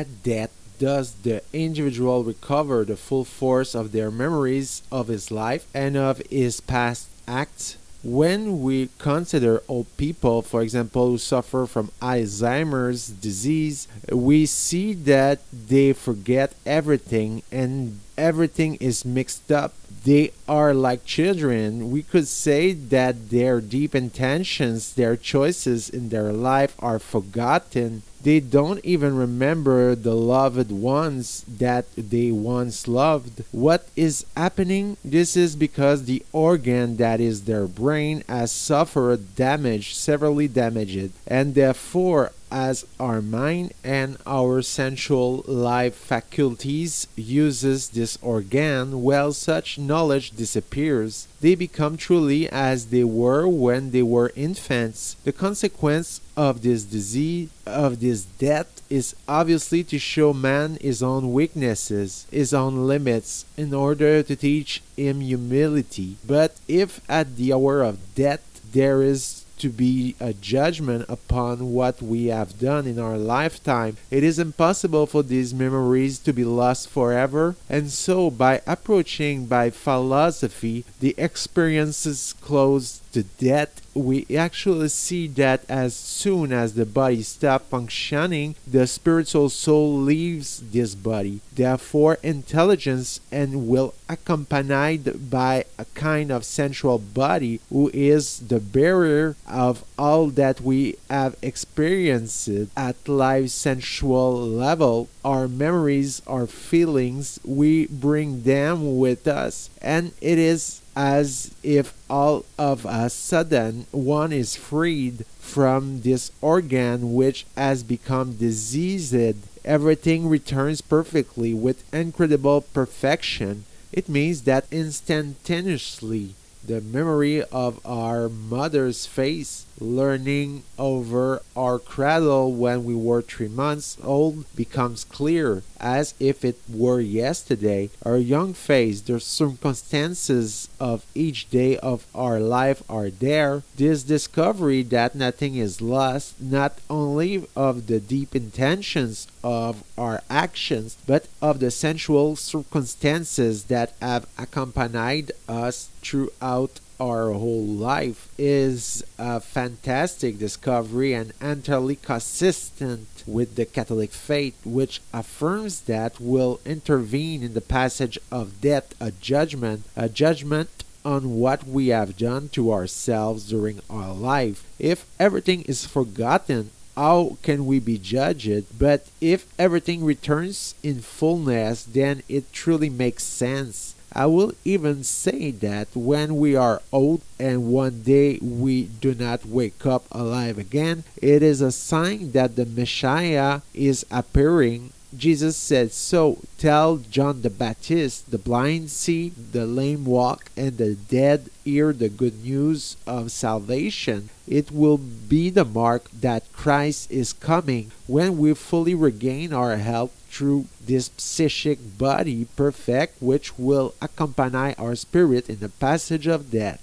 At death, does the individual recover the full force of their memories of his life and of his past acts? When we consider old people, for example, who suffer from Alzheimer's disease, we see that they forget everything and everything is mixed up. They are like children. We could say that their deep intentions, their choices in their life are forgotten. They don't even remember the loved ones that they once loved. What is happening? This is because the organ that is their brain has suffered damage, severely damaged, and therefore as our mind and our sensual life faculties uses this organ, well, such knowledge disappears. They become truly as they were when they were infants. The consequence of this disease, of this death, is obviously to show man his own weaknesses, his own limits, in order to teach him humility. But if at the hour of death there is to be a judgment upon what we have done in our lifetime, it is impossible for these memories to be lost forever. And so, by approaching by philosophy the experiences close to death, we actually see that as soon as the body stops functioning, the spiritual soul leaves this body. Therefore, intelligence and will accompanied by a kind of sensual body who is the bearer of all that we have experienced at life's sensual level. Our memories, our feelings, we bring them with us, and it is as if all of a sudden one is freed from this organ which has become diseased. Everything returns perfectly with incredible perfection. It means that instantaneously the memory of our mother's face, learning over our cradle when we were 3 months old, becomes clear, as if it were yesterday. Our young face, the circumstances of each day of our life are there. This discovery that nothing is lost, not only of the deep intentions of our actions, but of the sensual circumstances that have accompanied us throughout our whole life, is a fantastic discovery and entirely consistent with the Catholic faith, which affirms that will intervene in the passage of death a judgment on what we have done to ourselves during our life. If everything is forgotten, how can we be judged? But if everything returns in fullness, then it truly makes sense. I will even say that when we are old and one day we do not wake up alive again, it is a sign that the Messiah is appearing. Jesus said so. Tell John the Baptist, the blind see, the lame walk, and the dead hear the good news of salvation. It will be the mark that Christ is coming when we fully regain our health through this psychic body perfect, which will accompany our spirit in the passage of death.